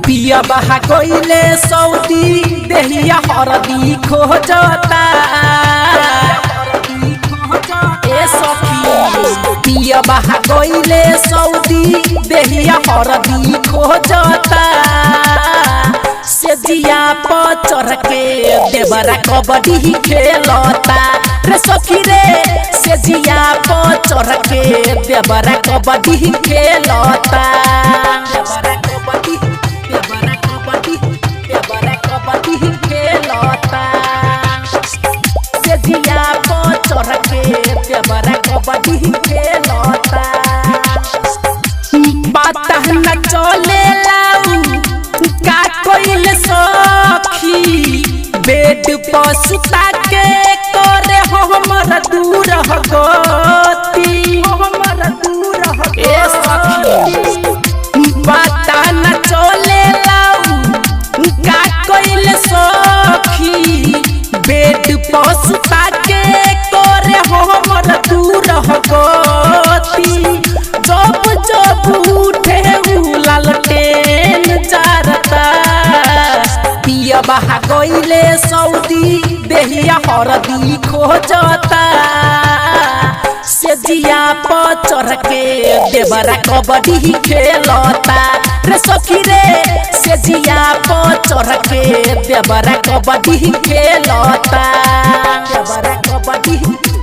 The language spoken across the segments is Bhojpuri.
पिया बहा कोइले सऊदी देहिया हरदी खोजता ए सखी पिया बहा कोइले सऊदी देहिया हरदी खोजता से जिया पचर के देवरा कबड्डी खेलता रे सखी रे से जिया पचर के देवरा कबड्डी खेलता से जिया पचर के देवरा कबड्डी खेलता पता न चलेला का कोइल सखी बेड पर सुता के करे हमर दूर गति हमर दूर ए सखी पता न चलेला का कोइल सखी बेड पर सुता के करे हमर दूर गति जब जब उठे लालटेन जारता पिया बहा कोइले सऊदी देहिया हरदी खोजता से जिया पचर के देवरा कबड्डी खेलता रे सखी रे से जिया पचर के देवरा कबड्डी खेलता देवरा कबड्डी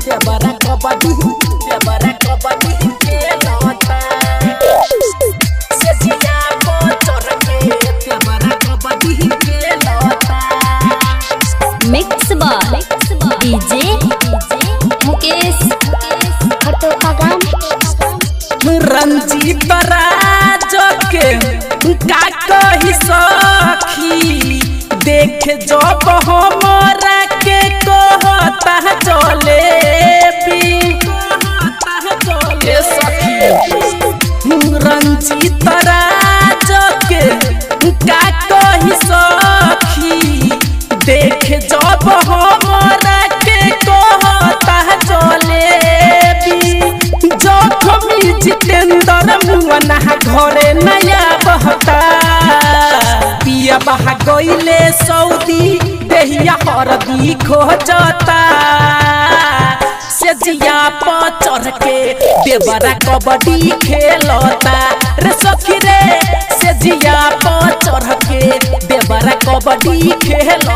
देवरा कबड्डी देवरा कबड्डी खेलता से जिया पचर के देवरा कबड्डी खेलता mix by DJ Mukesh Ranjeet Raj के का कही सखी देख जब हमरा के कहता चले रंजीत राज के का कही सखी देख जब हमरा के कहता चले जखमी जितेंद्र मुअना घरे नया बहता पिया बहा गइले सऊदी देहिया हरदी खोजता से जिया पचर के देवरा कबड्डी खेलता रे सखी रे से जिया पचर के देवरा कबड्डी खेलता।